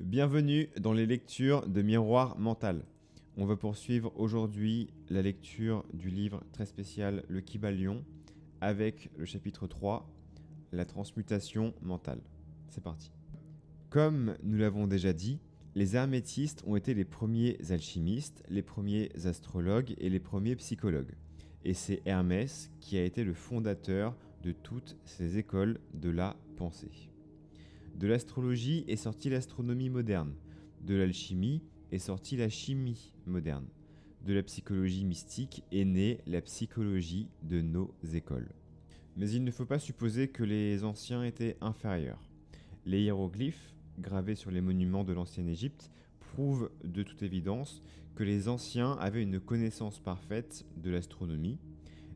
Bienvenue dans les lectures de Miroir Mental. On va poursuivre aujourd'hui la lecture du livre très spécial Le Kybalion avec le chapitre 3, la transmutation mentale. C'est parti. Comme nous l'avons déjà dit, les hermétistes ont été les premiers alchimistes, les premiers astrologues et les premiers psychologues. Et c'est Hermès qui a été le fondateur de toutes ces écoles de la pensée. De l'astrologie est sortie l'astronomie moderne. De l'alchimie est sortie la chimie moderne. De la psychologie mystique est née la psychologie de nos écoles. Mais il ne faut pas supposer que les anciens étaient inférieurs. Les hiéroglyphes, gravés sur les monuments de l'ancienne Égypte, prouvent de toute évidence que les anciens avaient une connaissance parfaite de l'astronomie.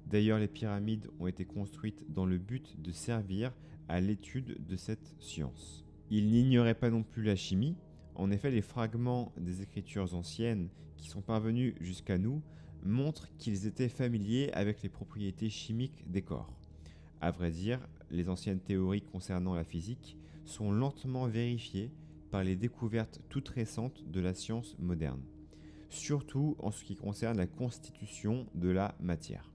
D'ailleurs, les pyramides ont été construites dans le but de servir à l'étude de cette science. Ils n'ignoraient pas non plus la chimie. En effet, les fragments des écritures anciennes qui sont parvenus jusqu'à nous montrent qu'ils étaient familiers avec les propriétés chimiques des corps. À vrai dire, les anciennes théories concernant la physique sont lentement vérifiées par les découvertes toutes récentes de la science moderne, surtout en ce qui concerne la constitution de la matière.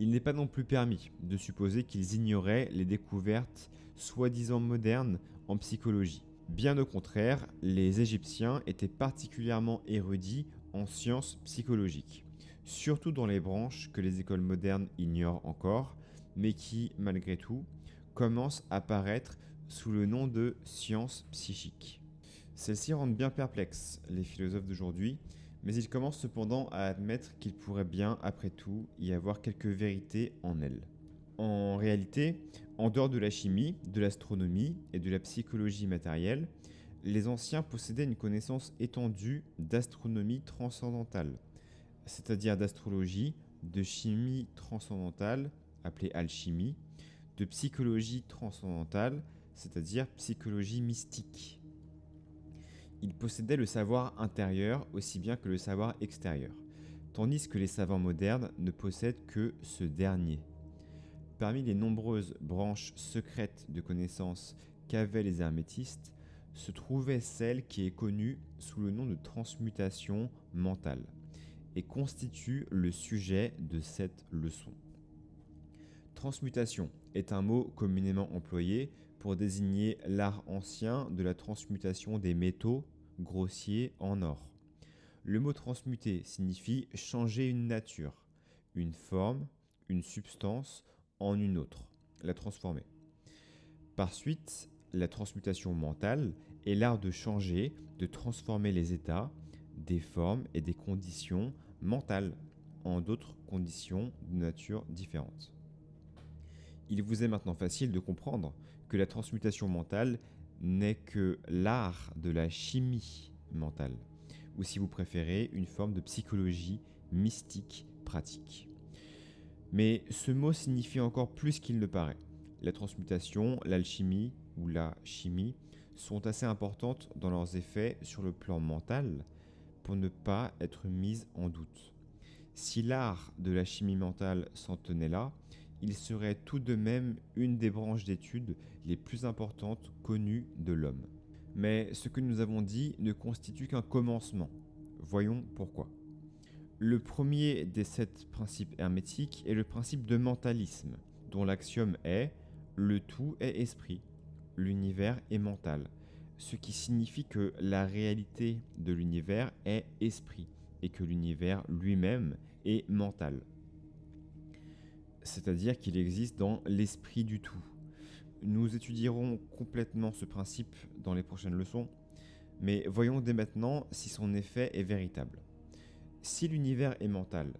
Il n'est pas non plus permis de supposer qu'ils ignoraient les découvertes soi-disant modernes en psychologie. Bien au contraire, les Égyptiens étaient particulièrement érudits en sciences psychologiques, surtout dans les branches que les écoles modernes ignorent encore, mais qui, malgré tout, commencent à apparaître sous le nom de sciences psychiques. Celles-ci rendent bien perplexes les philosophes d'aujourd'hui, mais ils commencent cependant à admettre qu'il pourrait bien, après tout, y avoir quelques vérités en elles. En réalité, en dehors de la chimie, de l'astronomie et de la psychologie matérielle, les anciens possédaient une connaissance étendue d'astronomie transcendantale, c'est-à-dire d'astrologie, de chimie transcendantale, appelée alchimie, de psychologie transcendantale, c'est-à-dire psychologie mystique. Ils possédaient le savoir intérieur aussi bien que le savoir extérieur, tandis que les savants modernes ne possèdent que ce dernier. Parmi les nombreuses branches secrètes de connaissances qu'avaient les hermétistes, se trouvait celle qui est connue sous le nom de transmutation mentale, et constitue le sujet de cette leçon. Transmutation est un mot communément employé pour désigner l'art ancien de la transmutation des métaux grossiers en or. Le mot transmuter signifie changer une nature, une forme, une substance en une autre, la transformer. Par suite, la transmutation mentale est l'art de changer, de transformer les états, des formes et des conditions mentales en d'autres conditions de nature différente. Il vous est maintenant facile de comprendre que la transmutation mentale n'est que l'art de la chimie mentale, ou si vous préférez, une forme de psychologie mystique pratique. Mais ce mot signifie encore plus qu'il ne paraît. La transmutation, l'alchimie ou la chimie sont assez importantes dans leurs effets sur le plan mental pour ne pas être mises en doute. Si l'art de la chimie mentale s'en tenait là, il serait tout de même une des branches d'études les plus importantes connues de l'homme. Mais ce que nous avons dit ne constitue qu'un commencement. Voyons pourquoi. Le premier des 7 principes hermétiques est le principe de mentalisme, dont l'axiome est « le tout est esprit, l'univers est mental », ce qui signifie que la réalité de l'univers est esprit et que l'univers lui-même est mental. C'est-à-dire qu'il existe dans l'esprit du tout. Nous étudierons complètement ce principe dans les prochaines leçons, mais voyons dès maintenant si son effet est véritable. Si l'univers est mental,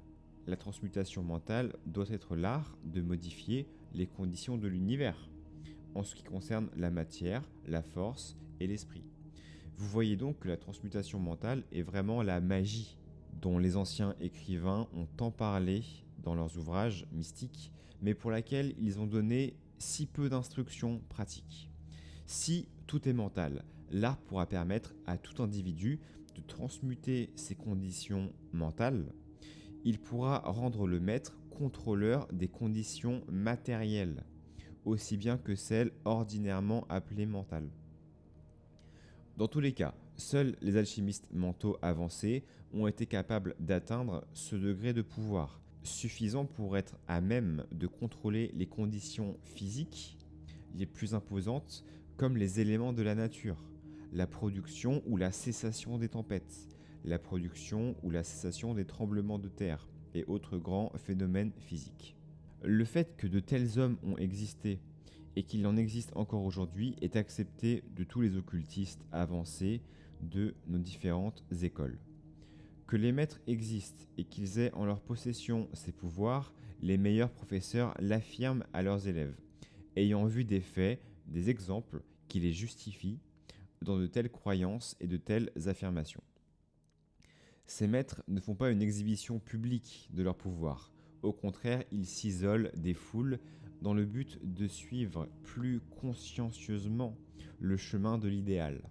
la transmutation mentale doit être l'art de modifier les conditions de l'univers, en ce qui concerne la matière, la force et l'esprit. Vous voyez donc que la transmutation mentale est vraiment la magie dont les anciens écrivains ont tant parlé dans leurs ouvrages mystiques, mais pour laquelle ils ont donné si peu d'instructions pratiques. Si tout est mental, l'art pourra permettre à tout individu de transmuter ses conditions mentales. Il pourra rendre le maître contrôleur des conditions matérielles, aussi bien que celles ordinairement appelées mentales. Dans tous les cas, seuls les alchimistes mentaux avancés ont été capables d'atteindre ce degré de pouvoir, suffisant pour être à même de contrôler les conditions physiques les plus imposantes, comme les éléments de la nature, la production ou la cessation des tempêtes, la production ou la cessation des tremblements de terre et autres grands phénomènes physiques. Le fait que de tels hommes ont existé et qu'il en existe encore aujourd'hui est accepté de tous les occultistes avancés de nos différentes écoles. Que les maîtres existent et qu'ils aient en leur possession ces pouvoirs, les meilleurs professeurs l'affirment à leurs élèves, ayant vu des faits, des exemples qui les justifient dans de telles croyances et de telles affirmations. Ces maîtres ne font pas une exhibition publique de leur pouvoir. Au contraire, ils s'isolent des foules dans le but de suivre plus consciencieusement le chemin de l'idéal.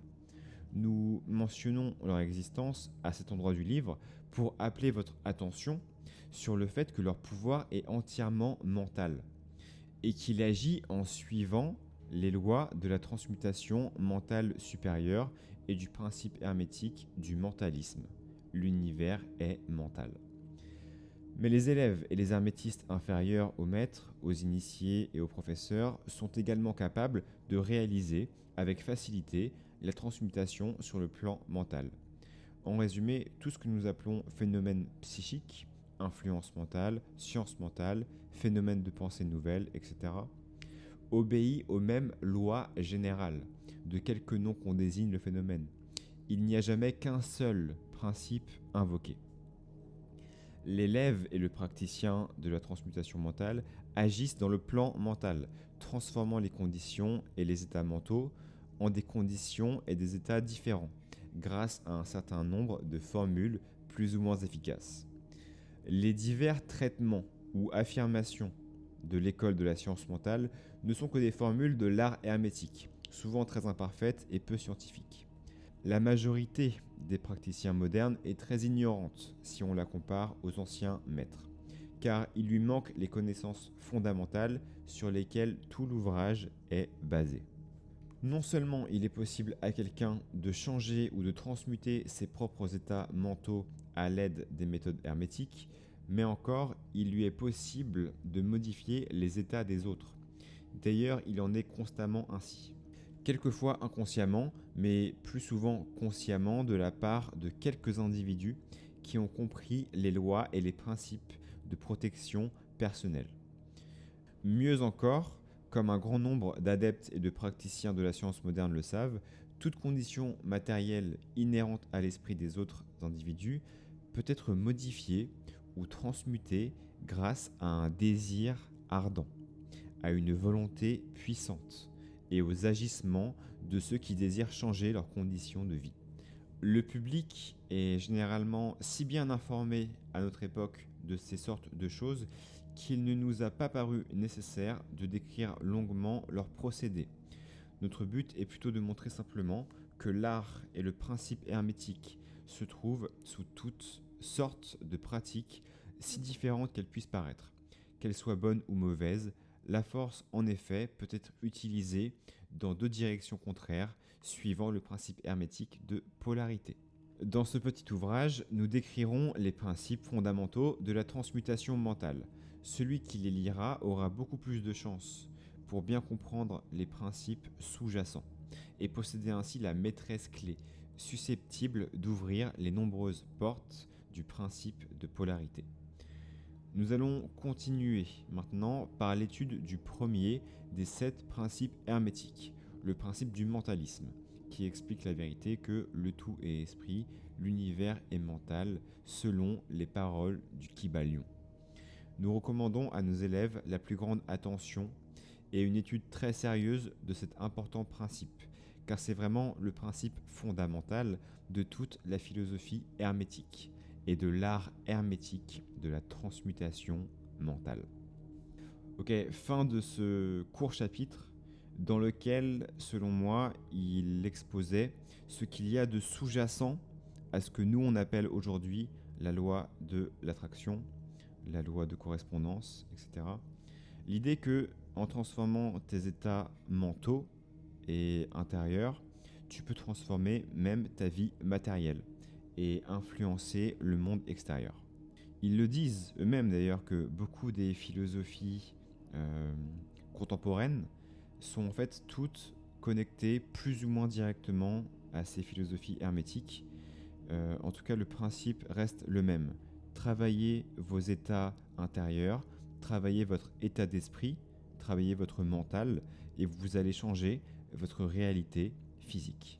Nous mentionnons leur existence à cet endroit du livre pour appeler votre attention sur le fait que leur pouvoir est entièrement mental et qu'il agit en suivant les lois de la transmutation mentale supérieure et du principe hermétique du mentalisme. L'univers est mental. Mais les élèves et les hermétistes inférieurs aux maîtres, aux initiés et aux professeurs sont également capables de réaliser avec facilité la transmutation sur le plan mental. En résumé, tout ce que nous appelons phénomène psychique, influence mentale, science mentale, phénomène de pensée nouvelle, etc., obéit aux mêmes lois générales, de quelque nom qu'on désigne le phénomène. Il n'y a jamais qu'un seul principe invoqué. L'élève et le praticien de la transmutation mentale agissent dans le plan mental, transformant les conditions et les états mentaux en des conditions et des états différents, grâce à un certain nombre de formules plus ou moins efficaces. Les divers traitements ou affirmations de l'école de la science mentale ne sont que des formules de l'art hermétique, souvent très imparfaites et peu scientifiques. La majorité des praticiens modernes est très ignorante si on la compare aux anciens maîtres, car il lui manque les connaissances fondamentales sur lesquelles tout l'ouvrage est basé. Non seulement il est possible à quelqu'un de changer ou de transmuter ses propres états mentaux à l'aide des méthodes hermétiques, mais encore il lui est possible de modifier les états des autres. D'ailleurs, il en est constamment ainsi. Quelquefois inconsciemment, mais plus souvent consciemment de la part de quelques individus qui ont compris les lois et les principes de protection personnelle. Mieux encore, comme un grand nombre d'adeptes et de praticiens de la science moderne le savent, toute condition matérielle inhérente à l'esprit des autres individus peut être modifiée ou transmutée grâce à un désir ardent, à une volonté puissante et aux agissements de ceux qui désirent changer leurs conditions de vie. Le public est généralement si bien informé à notre époque de ces sortes de choses qu'il ne nous a pas paru nécessaire de décrire longuement leurs procédés. Notre but est plutôt de montrer simplement que l'art et le principe hermétique se trouvent sous toutes sortes de pratiques, si différentes qu'elles puissent paraître. Qu'elles soient bonnes ou mauvaises, la force, en effet, peut être utilisée dans deux directions contraires, suivant le principe hermétique de polarité. Dans ce petit ouvrage, nous décrirons les principes fondamentaux de la transmutation mentale. Celui qui les lira aura beaucoup plus de chances pour bien comprendre les principes sous-jacents et posséder ainsi la maîtresse clé susceptible d'ouvrir les nombreuses portes du principe de polarité. Nous allons continuer maintenant par l'étude du premier des 7 principes hermétiques, le principe du mentalisme, qui explique la vérité que le tout est esprit, l'univers est mental, selon les paroles du Kybalion. Nous recommandons à nos élèves la plus grande attention et une étude très sérieuse de cet important principe, car c'est vraiment le principe fondamental de toute la philosophie hermétique et de l'art hermétique de la transmutation mentale. Ok, fin de ce court chapitre dans lequel, selon moi, il exposait ce qu'il y a de sous-jacent à ce que nous on appelle aujourd'hui la loi de l'attraction, la loi de correspondance, etc. L'idée que, en transformant tes états mentaux et intérieurs, tu peux transformer même ta vie matérielle et influencer le monde extérieur. Ils le disent eux-mêmes d'ailleurs que beaucoup des philosophies contemporaines sont en fait toutes connectées plus ou moins directement à ces philosophies hermétiques. En tout cas, le principe reste le même. Travaillez vos états intérieurs, travaillez votre état d'esprit, travaillez votre mental et vous allez changer votre réalité physique.